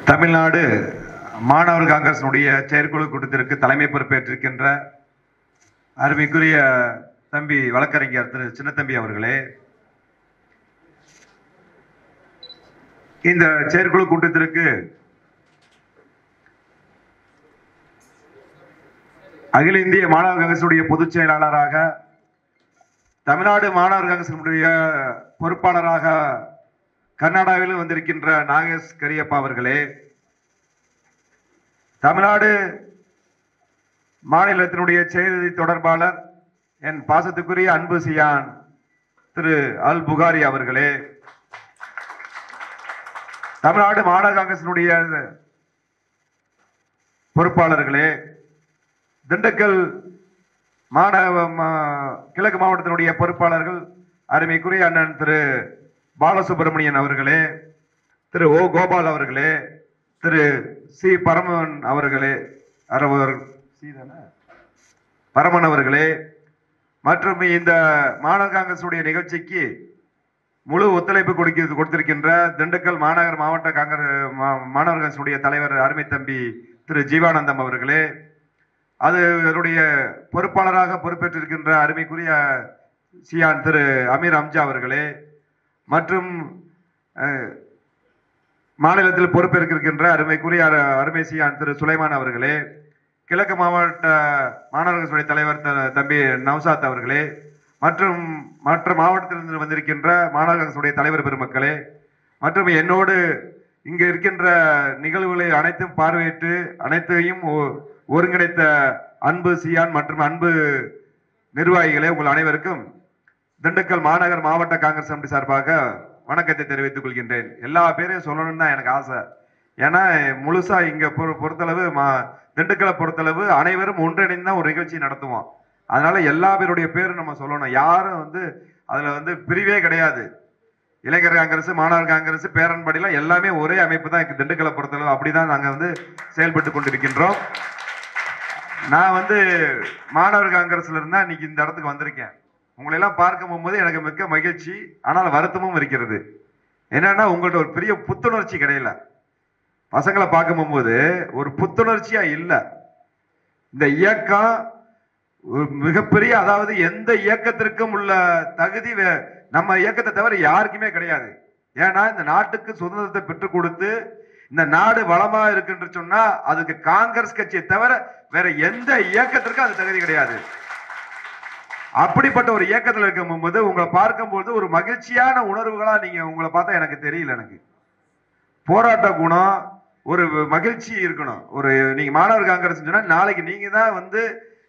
தமிழ்நாடு மாணவர் காங்கிரசினுடைய செயற்குழு கூட்டத்திற்கு தலைமை பொறுப்பேற்றிருக்கின்ற அருமைக்குரிய தம்பி வழக்கறிஞர் திரு சின்னத்தம்பி அவர்களே, இந்த செயற்குழு கூட்டத்திற்கு அகில இந்திய மாணவர் காங்கிரசுடைய பொதுச் செயலாளராக, தமிழ்நாடு மாணவர் காங்கிரசினுடைய பொறுப்பாளராக கர்நாடகாவில் வந்திருக்கின்ற நாகேஷ் கரியப்பா அவர்களே, தமிழ்நாடு மாநிலத்தினுடைய செய்தி தொடர்பாளர் என் பாசத்துக்குரிய அன்பு சியான் திரு அல் புகாரி அவர்களே, தமிழ்நாடு மாநகர காங்கிரசினுடைய பொறுப்பாளர்களே, திண்டுக்கல் கிழக்கு மாவட்டத்தினுடைய பொறுப்பாளர்கள் அருமைக்குரிய அண்ணன் திரு பாலசுப்ரமணியன் அவர்களே, திரு ஓ கோபால் அவர்களே, திரு சி பரமன் அவர்களே, பரமன் அவர்களே, மற்றும் இந்த மாநகர காங்கிரசுடைய நிகழ்ச்சிக்கு முழு ஒத்துழைப்பு கொடுத்திருக்கின்ற திண்டுக்கல் மாநகர மாவட்ட மாணவர் காங்கிரசுடைய தலைவர் அருமை தம்பி திரு ஜீவானந்தம் அவர்களே, அதனுடைய பொறுப்பாளராக பொறுப்பேற்றிருக்கின்ற அருமைக்குரிய சியான் திரு அமீர் அம்ஜா அவர்களே, மற்றும் மாநிலத்தில் பொறுப்பேற்கின்ற அருமைக்குரிய அருமை சியான் திரு சுலைமான் அவர்களே, கிழக்கு மாவட்ட மாணவர்களுடைய தலைவர் தம்பி நவ்சாத் அவர்களே, மற்றும் மற்ற மாவட்டத்திலிருந்து வந்திருக்கின்ற மாணவர்களுடைய தலைவர் பெருமக்களே, மற்றும் என்னோடு இங்கு இருக்கின்ற நிகழ்வுகளை அனைத்தும் பார்வையிட்டு அனைத்தையும் ஒருங்கிணைத்த அன்பு சியான் மற்றும் அன்பு நிர்வாகிகளே, உங்கள் அனைவருக்கும் திண்டுக்கல் மாநகர் மாவட்ட காங்கிரஸ் கமிட்டி சார்பாக வணக்கத்தை தெரிவித்துக் கொள்கின்றேன். எல்லா பேரையும் சொல்லணும்னு தான் எனக்கு ஆசை. ஏன்னா முழுசா இங்க பொறுத்தளவு திண்டுக்கலை பொறுத்தளவு அனைவரும் ஒன்றிணைந்து ஒரு நிகழ்ச்சி நடத்துவோம். அதனால எல்லா பேருடைய பேரும் நம்ம சொல்லணும். யாரும் அதுல பிரிவே கிடையாது. இளைஞர் காங்கிரஸ், மாணவர் காங்கிரஸ், பேரன்படிலாம் எல்லாமே ஒரே அமைப்பு தான் திண்டுக்கலை பொறுத்தளவு. அப்படிதான் நாங்க செயல்பட்டு கொண்டிருக்கின்றோம். நான் மாணவர் காங்கிரஸ்ல இருந்தா இன்னைக்கு இந்த இடத்துக்கு வந்திருக்கேன். உங்களை எல்லாம் பார்க்க போகும்போது எனக்கு மிக்க மகிழ்ச்சி, ஆனால் வருத்தமும் இருக்கிறது. என்னன்னா உங்கள்ட்ட ஒரு பெரிய புத்துணர்ச்சி கிடையல. பசங்களை பார்க்க போகும்போது ஒரு புத்துணர்ச்சியா இல்ல. இந்த இயக்கம் மிகப்பெரிய, அதாவது எந்த இயக்கத்திற்கும் உள்ள தகுதி நம்ம இயக்கத்தை தவிர யாருக்குமே கிடையாது. ஏன்னா இந்த நாட்டுக்கு சுதந்திரத்தை பெற்றுக் கொடுத்து இந்த நாடு வளமா இருக்குன்னு சொன்னா அதுக்கு காங்கிரஸ் கட்சியை தவிர வேற எந்த இயக்கத்திற்கும் அது தகுதி கிடையாது. அப்படிப்பட்ட ஒரு இயக்கத்தில் இருக்கும் போது உங்களை பார்க்கும்போது ஒரு மகிழ்ச்சியான உணர்வுகளா நீங்க உங்களை பார்த்தா எனக்கு தெரியல. எனக்கு போராட்ட குணம், ஒரு மகிழ்ச்சி இருக்கணும். ஒரு நீங்க மாணவர் காங்கிரஸ் சொன்னா நாளைக்கு நீங்க தான்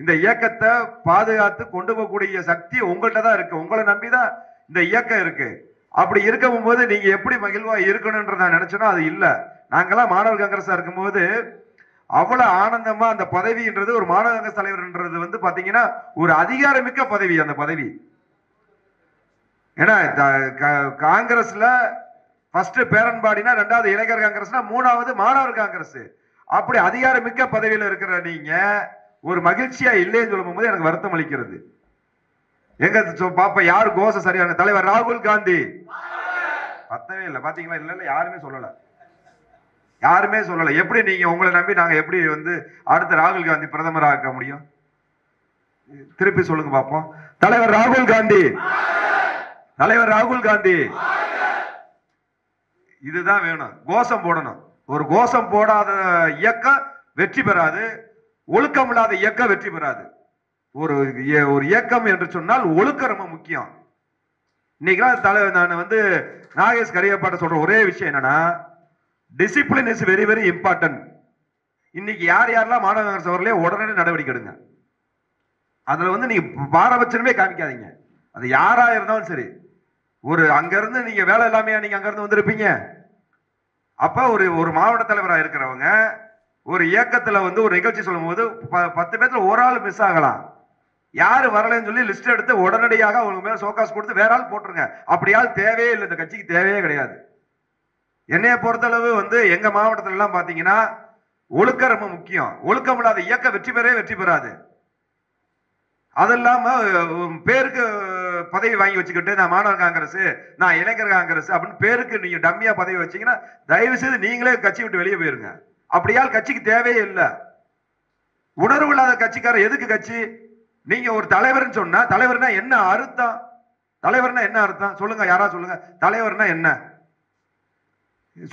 இந்த இயக்கத்தை பாதுகாத்து கொண்டு போகக்கூடிய சக்தி உங்கள்கிட்ட தான் இருக்கு. உங்களை நம்பிதான் இந்த இயக்கம் இருக்கு. அப்படி இருக்கும் போது நீங்க எப்படி மகிழ்வா இருக்கணும்ன்ற நான் நினைச்சேனோ அது இல்ல. நாங்கெல்லாம் மாணவர் காங்கிரஸா இருக்கும்போது அவ்வளவு ஆனந்தமா அந்த பதவின்றது, ஒரு மாணவர் காங்கிரஸ் தலைவர்ன்றது பாத்தீங்கன்னா ஒரு அதிகாரமிக்க பதவி. அந்த பதவி ஏன்னா காங்கிரஸ்ல ஃபர்ஸ்ட் பேரன்பாடினா, ரெண்டாவது இளைஞர் காங்கிரஸ்னா, மூணாவது மாணவர் காங்கிரஸ். அப்படி அதிகாரமிக்க பதவியில இருக்கிற நீங்க ஒரு மகிழ்ச்சியா இல்லைன்னு சொல்லும் போது எனக்கு வருத்தம் அளிக்கிறது. எங்க பாப்பா யாரு கோஷ சரியான தலைவர் ராகுல் காந்தி பத்தவே இல்லை. பாத்தீங்களா? இல்ல யாருமே சொல்லல, யாருமே சொல்லல. எப்படி நீங்க உங்களை நம்பி நாங்க எப்படி அடுத்த ராகுல் காந்தி பிரதமர் ஆக்க முடியும்? திருப்பி சொல்லுங்க பாப்போம். தலைவர் ராகுல் காந்தி, தலைவர் ராகுல் காந்தி. இதுதான் வேணும். கோஷம் போடணும். ஒரு கோஷம் போடாத இயக்கம் வெற்றி பெறாது. ஒழுக்கம் இல்லாத இயக்கம் வெற்றி பெறாது. ஒரு இயக்கம் என்று சொன்னால் ஒழுக்கம் ரொம்ப முக்கியம். இன்னைக்கு தலைவர் நான் நாகேஷ் கரியப்பாட்ட சொல்ற ஒரே விஷயம் என்னன்னா, discipline is very very important. இன்னைக்கு யாரெல்லாம் மாணவர் காங்கிரஸ் அவர்களே உடனடி நடவடிக்கை எடுங்க. அதுல நீங்க பாரபட்சமே காமிக்காதீங்க. அது யாரா இருந்தாலும் சரி. அங்க இருந்து நீங்க வேலை இல்லாமையா நீங்க அங்க இருந்து வந்திருப்பீங்க. அப்ப ஒரு மாவட்ட தலைவராக இருக்கிறவங்க ஒரு இயக்கத்துல ஒரு நிகழ்ச்சி சொல்லும் போது 10 பேர்ல ஒரு ஆள் மிஸ் ஆகலாம். யாரு வரலன்னு சொல்லி லிஸ்ட் எடுத்து உடனடியாக அவங்க மேல சோகாஸ் கொடுத்து வேற ஆள் போட்டுருங்க. அப்படியால் தேவையே இல்லை. இந்த கட்சிக்கு தேவையே கிடையாது. என்னைய பொறுத்தளவு எங்க மாவட்டத்துல எல்லாம் பாத்தீங்கன்னா ஒழுக்கம் ரொம்ப முக்கியம். ஒழுக்கம் இல்லாத இயக்கம் வெற்றி பெறவே வெற்றி பெறாது. அது இல்லாம பேருக்கு பதவி வாங்கி வச்சுக்கிட்டு நான் மாணவர் காங்கிரஸ், நான் இளைஞர் காங்கிரஸ் அப்படின்னு பேருக்கு நீங்க டம்மியா பதவி வச்சீங்கன்னா தயவு செய்து நீங்களே கட்சி விட்டு வெளியே போயிருங்க. அப்படியால் கட்சிக்கு தேவையே இல்லை. உணர்வு இல்லாத கட்சிக்காரர் எதுக்கு கட்சி? நீங்க ஒரு தலைவர்னு சொன்னா தலைவர்னா என்ன அர்த்தம்? தலைவர்னா என்ன அர்த்தம் சொல்லுங்க, யாரா சொல்லுங்க. தலைவர்னா என்ன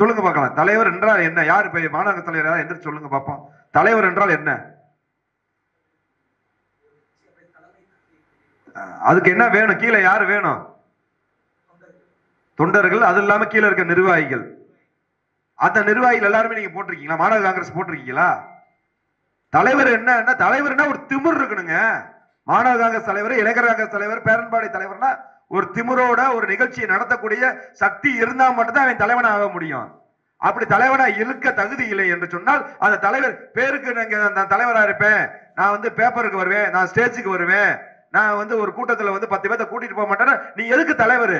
சொல்லுங்க பார்க்கலாம். தலைவர் என்றால் என்ன? யாரு மாநகர தலைவர் எந்திரிச்சு சொல்லுங்க பார்ப்போம். தலைவர் என்றால் என்ன? அதுக்கு என்ன வேணும்? கீழே யாரு வேணும்? தொண்டர்கள். அது இல்லாம கீழே இருக்க நிர்வாகிகள். அந்த நிர்வாகிகள் எல்லாருமே நீங்க போட்டிருக்கீங்களா? மாநகர காங்கிரஸ் போட்டிருக்கீங்களா? தலைவர் என்ன? தலைவர்னா ஒரு திமிர் இருக்கணுங்க. மாநகர காங்கிரஸ் தலைவர், இளைஞர் காங்கிரஸ் தலைவர், பேரன்பாடி தலைவர்னா ஒரு திமிரோட ஒரு நிகழ்ச்சியை நடத்தக்கூடிய சக்தி இருந்தா மட்டும்தான் அவன் தலைவனா ஆக முடியும். அப்படி தலைவனா இருக்க தகுதி இல்லை என்று சொன்னால் அந்த தலைவர் பேருக்கு நான் தலைவரா இருப்பேன், நான் வந்து பேப்பருக்கு வருவேன், நான் ஸ்டேஜுக்கு வருவேன், நான் வந்து ஒரு கூட்டத்துல வந்து 10 பேர்த்த கூட்டிட்டு போக மாட்டேன்னா நீ எதுக்கு தலைவர்?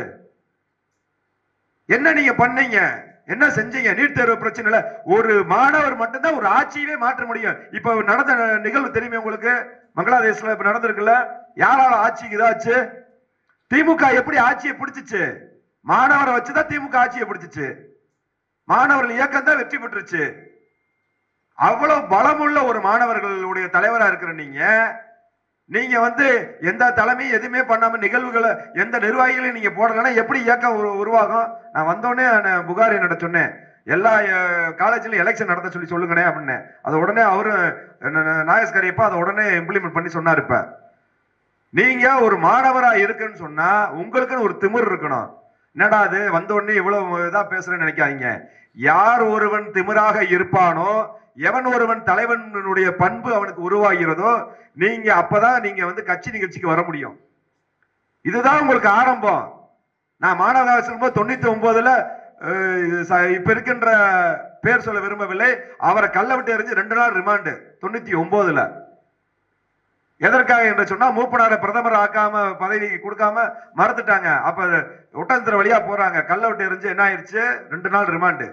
என்ன நீங்க பண்ணீங்க? என்ன செஞ்சீங்க? நீட் தேர்வு பிரச்சனை ஒரு மாணவர் மட்டும்தான் ஒரு ஆட்சியவே மாற்ற முடியும். இப்ப நடந்த நிகழ்வு தெரியுமே உங்களுக்கு? பங்களாதேஷ்ல இப்ப நடந்திருக்குல்ல, யாரால ஆட்சிக்கு இதாச்சு? திமுக எப்படி ஆட்சியை பிடிச்சிச்சு? மாணவரை வச்சுதான் திமுக ஆட்சியை பிடிச்சிச்சு. மாணவர்கள் இயக்கம் தான் வெற்றி பெற்றுச்சு. அவ்வளவு பலமுள்ள ஒரு மாணவர்களுடைய தலைவரா இருக்கிற நீங்க வந்து எந்த தலைமையும் எதுவுமே பண்ணாம நிகழ்வுகளை எந்த நிர்வாகிகளையும் நீங்க போடலன்னா எப்படி இயக்கம் உருவாகும்? நான் வந்தோடனே புகார் என்னோட சொன்னேன், எல்லா காலேஜ்லயும் எலெக்ஷன் நடத்த சொல்லி சொல்லுங்கண்ணே அப்படின்னு. அதை உடனே அவரு நாகேஷ் கரியப்பா அதை உடனே இம்ப்ளிமெண்ட் பண்ணி சொன்னார். இப்ப நீங்க ஒரு மாணவரா இருக்குன்னு சொன்னா உங்களுக்குன்னு ஒரு திமிர் இருக்கணும். என்னடா அது வந்த உடனே இவ்வளவு இதா பேசுறேன்னு நினைக்காதீங்க. யார் ஒருவன் திமிராக இருப்பானோ, எவன் ஒருவன் தலைவனுடைய பண்பு அவனுக்கு உருவாகிறதோ, நீங்க அப்பதான் நீங்க வந்து கட்சி நிகழ்ச்சிக்கு வர முடியும். இதுதான் உங்களுக்கு ஆரம்பம். நான் மாணவ 99ல இப்ப இருக்கின்ற பேர் சொல்ல விரும்பவில்லை, அவரை கல்ல விட்டு எறிஞ்சு 2 நாள் ரிமாண்டு 99ல. எதற்காக என்று சொன்னா மூப்பனார பிரதமர் ஆக்காம பதவி கொடுக்காம மறுத்துட்டாங்க. அப்ப ஒட்டந்திர வழியா போறாங்க, கல்ல விட்டு எறிஞ்சு என்ன ஆயிடுச்சு? 2 நாள் ரிமாண்டு.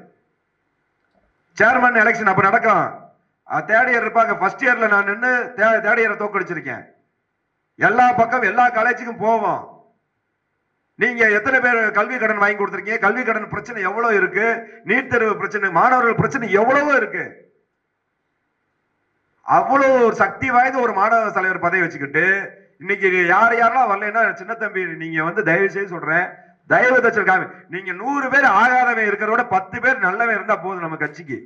சேர்மன் எலெக்ஷன் அப்ப நடக்கும். தேர்ட் இயர் இருப்பாங்க. ஃபர்ஸ்ட் இயர்ல நான் நின்று தேர்ட் இயரை தோக்கடிச்சிருக்கேன். எல்லா பக்கம் எல்லா காலேஜுக்கும் போவோம். நீங்க எத்தனை பேர் கல்வி கடன் வாங்கி கொடுத்துருக்கீங்க? கல்வி கடன் பிரச்சனை எவ்வளவு இருக்கு? நீட் தேர்வு பிரச்சனை, மாணவர்கள் பிரச்சனை எவ்வளவோ இருக்கு. அவ்வளவு ஒரு சக்தி வாய்ந்த ஒரு மாணவ தலைவர் பதவி வச்சுக்கிட்டு இன்னைக்கு யாரெல்லாம் வரலன்னா சின்ன தம்பி நீங்க வந்து தயவு செய்து சொல்றேன், தயவு தச்சிருக்காங்க. நீங்க 100 பேர் ஆகாதவன் இருக்கிறதோட 10 பேர் நல்லவன் இருந்தா போதும் நம்ம கட்சிக்கு.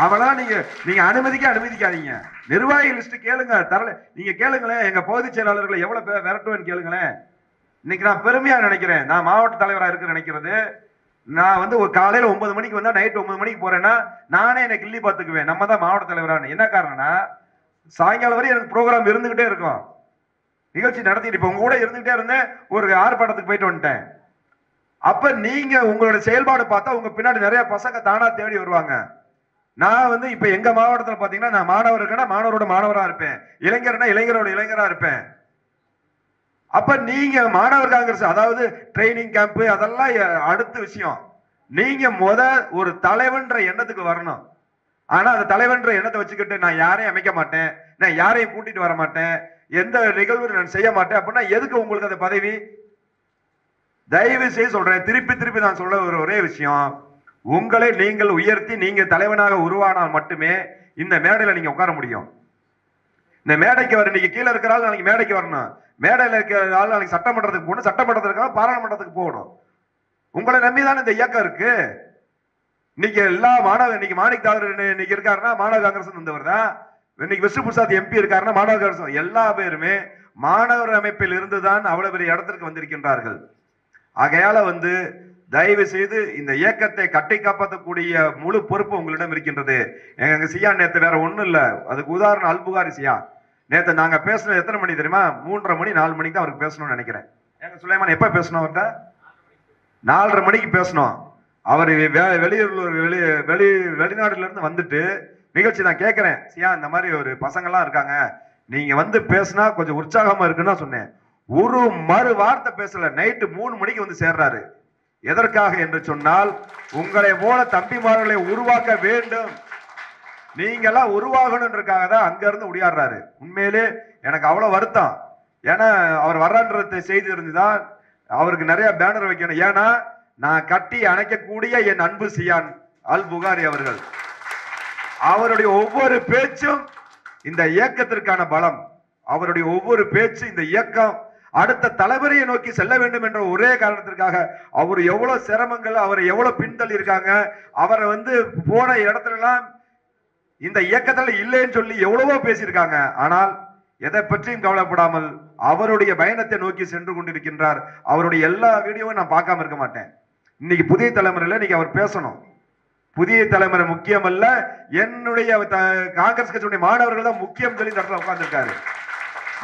அவெல்லாம் நீங்க அனுமதிக்காதீங்க. நிர்வாகி லிஸ்ட் கேளுங்க, தரல நீங்க கேளுங்களேன். எங்க பகுதி செயலாளர்களை எவ்வளவு பேர் விரட்டுவேன்னு கேளுங்களேன். இன்னைக்கு நான் பெருமையா நினைக்கிறேன், நான் மாவட்ட தலைவரா இருக்க நினைக்கிறது. நான் வந்து ஒரு காலையில 9 மணிக்கு வந்தா நைட் 9 மணிக்கு போறேன்னா நானே எனக்கு கிள்ளி பார்த்துக்குவேன், நம்ம தான் மாவட்ட தலைவரான. என்ன காரணம்னா சாயங்காலம் வரை எனக்கு ப்ரோக்ராம் இருந்துகிட்டே இருக்கும், நிகழ்ச்சி நடத்திட்டு. இப்ப உங்க கூட இருந்துகிட்டே இருந்தேன், ஒரு ஆர்ப்பாட்டத்துக்கு போயிட்டு வந்துட்டேன். அப்ப நீங்க உங்களோட செயல்பாடு பார்த்தா உங்க பின்னாடி நிறைய பசங்க தானா தேடி வருவாங்க. நான் வந்து இப்ப எங்க மாவட்டத்தில் பாத்தீங்கன்னா நான் மாணவர் இருக்கேன்னா மாணவரோட மாணவரா இருப்பேன், இளைஞர்னா இளைஞரோட இளைஞரா இருப்பேன். அப்ப நீங்க மாணவர் காங்கிரஸ் அதாவது ட்ரைனிங் கேம்ப் அதெல்லாம் அடுத்த விஷயம். நீங்க ஒரு தலைவன்ற எண்ணத்துக்கு வரணும். ஆனா அந்த தலைவன்ற எண்ணத்தை வச்சுக்கிட்டு நான் யாரையும் அமைக்க மாட்டேன், நான் யாரையும் கூட்டிட்டு வர மாட்டேன், எந்த நிகழ்வு நான் செய்ய மாட்டேன் அப்படின்னா எதுக்கு உங்களுக்கு அந்த பதவி? தயவு செய்து சொல்றேன், திருப்பி நான் சொல்ற ஒரே விஷயம், உங்களை நீங்கள் உயர்த்தி நீங்க தலைவனாக உருவானால் மட்டுமே இந்த மேடையில நீங்க உட்கார முடியும். இந்த மேடைக்கு வர நீங்க கீழே இருக்கிறாள் நாளைக்கு மேடைக்கு வரணும், மேடையில் இருக்கிற ஆள் நாளைக்கு சட்டமன்றத்துக்கு போகணும், சட்டமன்றத்துக்கு பாராளுமன்றத்துக்கு போகணும். உங்களை நம்பிதானே இந்த இயக்கம் இருக்கு. இன்னைக்கு எல்லா இன்னைக்கு மாணிக் தாகூர் இன்னைக்கு இருக்காருன்னா மாணவ காங்கிரஸ் வந்தவர் தான். இன்னைக்கு விஷ்ணு பிரசாத் எம்பி இருக்காருன்னா மாணவ காங்கிரஸ். எல்லா பேருமே மாணவர் அமைப்பில் இருந்துதான் அவ்வளவு பெரிய இடத்திற்கு வந்திருக்கின்றார்கள். ஆகையால வந்து தயவு செய்து இந்த இயக்கத்தை கட்டி காப்பாற்றக்கூடிய முழு பொறுப்பு உங்களிடம் இருக்கின்றது. எங்க சியா நேத்து வேற ஒண்ணும் இல்ல, அதுக்கு உதாரணம் அல்புகாரி சியா. நேத்து நாங்க பேசணும் எத்தனை மணி தெரியுமா? 3:30 மணி 4 மணிக்கு தான் அவருக்கு பேசணும்னு நினைக்கிறேன். எங்க சுலைமான் எப்ப பேசணும்? அவர்கிட்ட 4:30 மணிக்கு பேசணும். அவர் வெளிநாடுல இருந்து வந்துட்டு நிகழ்ச்சி நான் கேட்கிறேன், சியா இந்த மாதிரி ஒரு பசங்கள்லாம் இருக்காங்க, நீங்க வந்து பேசினா கொஞ்சம் உற்சாகமா இருக்குன்னு சொன்னேன். ஒரு மறு வார்த்தை பேசல. நைட்டு 3 மணிக்கு வந்து சேர்றாரு. எதற்காக என்று சொன்னால் உங்களை போல தம்பிமார்களை உருவாக்க வேண்டும், நீங்க எல்லாம் உருவாகணும்ன்றதுக்காக தான் அங்க இருந்து உடையாடுறாரு. உண்மையிலே எனக்கு அவ்வளவு வருத்தம். ஏன்னா அவர் வர்றான்ற செய்தி இருந்துதான் அவருக்கு நிறைய பேனர் வைக்கணும். ஏன்னா நான் கட்டி அணைக்கக்கூடிய என் அன்பு சியான் அல் புகாரி அவர்கள், அவருடைய ஒவ்வொரு பேச்சும் இந்த இயக்கத்திற்கான பலம். அவருடைய ஒவ்வொரு பேச்சு இந்த இயக்கம் அடுத்த தலைவரையை நோக்கி செல்ல வேண்டும் என்ற ஒரே காரணத்திற்காக அவர் எவ்வளவு சிரமங்கள், அவரை எவ்வளவு பின்தள்ளி இருக்காங்க. அவரை போன இடத்துல எல்லாம் இந்த இயக்கத்துல இல்லைன்னு சொல்லி எவ்வளவோ பேசியிருக்காங்க. ஆனால் எதை பற்றியும் கவலைப்படாமல் அவருடைய பயணத்தை நோக்கி சென்று கொண்டிருக்கின்றார். அவருடைய எல்லா வீடியோவும் நான் பார்க்காம இருக்க மாட்டேன். இன்னைக்கு புதிய தலைமுறையில இன்னைக்கு அவர் பேசணும். புதிய தலைமுறை முக்கியம் அல்ல, என்னுடைய காங்கிரஸ் கட்சியுடைய மாணவர்கள் தான் முக்கியம் சொல்லி இந்த இடத்துல உட்கார்ந்துருக்காரு.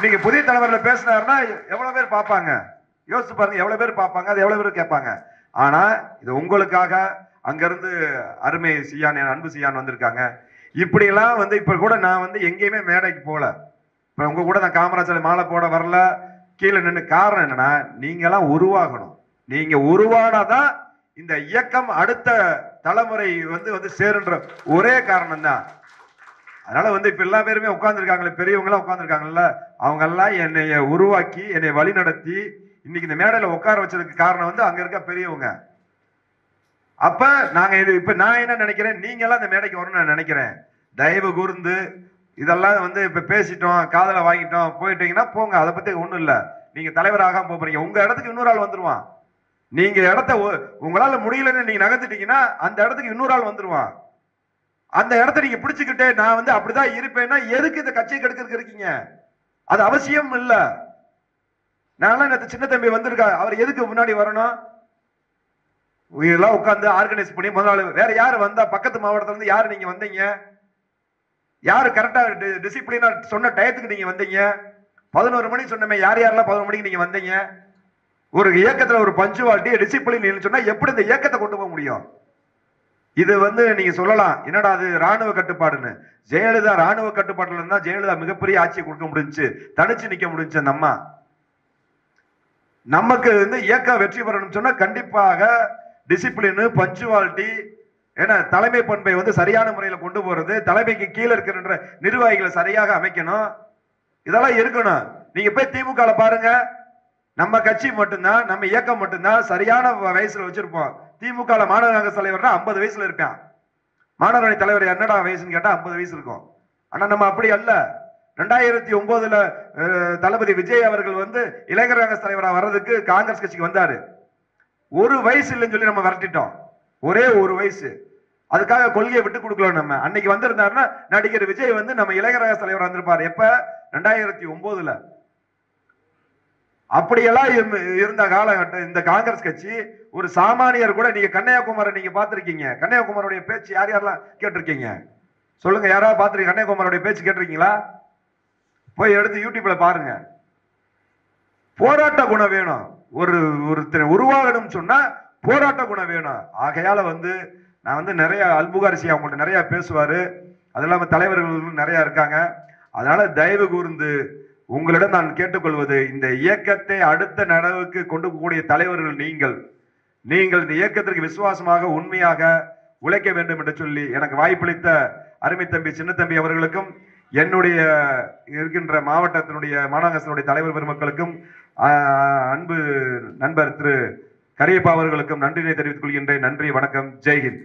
நீங்க புதிய தலைவர்ல பேசினாருன்னா எவ்வளவு பேர் பார்ப்பாங்க? யோசிச்சு பாருங்க, எவ்வளவு பேர் பார்ப்பாங்க, அது எவ்வளவு பேர் கேட்பாங்க. ஆனா இது உங்களுக்காக அங்கிருந்து அருமை சியான், அன்பு சியான் வந்திருக்காங்க. இப்படி எல்லாம் இப்ப கூட நான் எங்கேயுமே மேடைக்கு போல. இப்ப உங்க கூட நான் காமராஜர் மாலை போட வரல, கீழே நின்று. காரணம் என்னன்னா, நீங்க எல்லாம் உருவாகணும். நீங்க உருவானாதான் இந்த இயக்கம் அடுத்த தலைமுறை சேருன்ற ஒரே காரணம் தான். அதனால இப்ப எல்லா பேருமே உட்கார்ந்துருக்காங்களே, பெரியவங்க எல்லாம் உட்கார்ந்துருக்காங்கல்ல, அவங்க எல்லாம் என்னைய உருவாக்கி என்னை வழி நடத்தி இன்னைக்கு இந்த மேடையில உட்கார வச்சதுக்கு காரணம் அங்க இருக்க பெரியவங்க. அப்ப நாங்க இப்ப நான் என்ன நினைக்கிறேன், நீங்க எல்லாம் இந்த மேடைக்கு வரணும்னு நான் நினைக்கிறேன். தயவு கூர்ந்து இதெல்லாம் இப்ப பேசிட்டோம், காதல வாங்கிட்டோம், போயிட்டீங்கன்னா போங்க, அதை பத்தி ஒண்ணும் இல்ல. நீங்க தலைவராக போறீங்க, உங்க இடத்துக்கு இன்னொரு ஆள் வந்துருவான். நீங்க இடத்த உங்களால முடியலன்னு நீங்க நகர்ந்துட்டீங்கன்னா அந்த இடத்துக்கு இன்னொரு ஆள் வந்துருவான். அந்த இடத்த நீங்க பிடிச்சுக்கிட்டே நான் அப்படிதான் இருப்பேன்னா எதுக்கு இந்த கட்சியை கெடுக்கிறதுக்கு இருக்கீங்க? அது அவசியம் இல்ல. நான் சின்ன தம்பி வந்திருக்கா, அவர் எதுக்கு முன்னாடி வரணும்? இதெல்லாம் உட்கார்ந்து ஆர்கனைஸ் பண்ணி முதல்ல வேற யாரு வந்தா, பக்கத்து மாவட்டத்துல இருந்து யாரு நீங்க வந்தீங்க? யாரு கரெக்டா டிசிப்ளினா சொன்ன டயத்துக்கு நீங்க வந்தீங்க? 11 மணி சொன்னமே, யார் யாரெல்லாம் 11 மணிக்கு நீங்க வந்தீங்க? ஒரு இயக்கத்துல ஒரு பஞ்சுவாலிட்டி டிசிப்ளின் சொன்னா எப்படி இந்த இயக்கத்தை கொண்டு போக முடியும்? இது நீங்க சொல்லலாம், என்னடா அது ராணுவ கட்டுப்பாடுன்னு. ஜெயலலிதா ராணுவ கட்டுப்பாட்டுல இருந்தா ஜெயலலிதா மிகப்பெரிய ஆட்சியை கொடுக்க முடிஞ்சு, தனிச்சு நிக்க முடிஞ்சு. நமக்கு இயக்கம் வெற்றி பெறணும் சொன்னா கண்டிப்பாக டிசிப்ளின், பஞ்சுவாலிட்டி, ஏன்னா தலைமை பண்பை சரியான முறையில கொண்டு போறது, தலைமைக்கு கீழே இருக்கிற நிர்வாகிகளை சரியாக அமைக்கணும், இதெல்லாம் இருக்கணும். நீங்க போய் திமுக பாருங்க, நம்ம கட்சி மட்டும்தான், நம்ம இயக்கம் மட்டும்தான் சரியான வயசுல வச்சிருப்போம். திமுக மாநகர காங்கிரஸ் தலைவர்னா 50 வயசுல இருப்பான். மாநகர அணி தலைவர் என்னடா வயசுன்னு கேட்டா 50 வயசு இருக்கும். ஆனா நம்ம அப்படி அல்ல. 2009 தளபதி விஜய் அவர்கள் இளைஞர் காங்கிரஸ் தலைவராக வர்றதுக்கு காங்கிரஸ் கட்சிக்கு வந்தாரு. ஒரு வயசு இல்லைன்னு சொல்லி நம்ம விரட்டிட்டோம். ஒரே ஒரு வயசு. அதுக்காக கொள்கையை விட்டு கொடுக்கல. நம்ம அன்னைக்கு வந்திருந்தாருன்னா நடிகர் விஜய் நம்ம இளைஞர் காங்கிரஸ் தலைவர் வந்திருப்பாரு. எப்ப? 2009. அப்படியெல்லாம் இருந்த காலகட்டம் இந்த காங்கிரஸ் கட்சி. ஒரு சாமானியர் கூட, நீங்க கன்னியாகுமரி நீங்க பாத்திருக்கீங்க, கன்னியாகுமரியுடைய பேச்சு யார் யாரெல்லாம் கேட்டிருக்கீங்க சொல்லுங்க? யாராவது பாத்திருக்கீங்க? கன்னியாகுமரியுடைய பேச்சு கேட்டிருக்கீங்களா? போய் எடுத்து யூடியூப்ல பாருங்க. போராட்ட குணம் வேணும். ஒருத்தர் உருவாகணும் சொன்னா போராட்ட குணம் வேணும். ஆகையால நான் நிறைய அல்புகாரிசி அவங்கள்ட்ட நிறைய பேசுவாரு. அது இல்லாம தலைவர்கள் நிறைய இருக்காங்க. அதனால தயவு கூர்ந்து உங்களிடம் நான் கேட்டுக்கொள்வது, இந்த இயக்கத்தை அடுத்த நடவுக்கு கொண்டு போகக்கூடிய தலைவர்கள் நீங்கள் இந்த இயக்கத்திற்கு விசுவாசமாக உண்மையாக உழைக்க வேண்டும் என்று சொல்லி எனக்கு வாய்ப்பளித்த அருமை தம்பி சின்ன தம்பி அவர்களுக்கும், என்னுடைய இருக்கின்ற மாவட்டத்தினுடைய மாநகரத்தினுடைய தலைவர் பெருமக்களுக்கும், அன்பு நண்பர் திரு கரியப்பா அவர்களுக்கும் நன்றினை தெரிவித்துக் கொள்கின்றேன். நன்றி, வணக்கம், ஜெய்ஹிந்த்.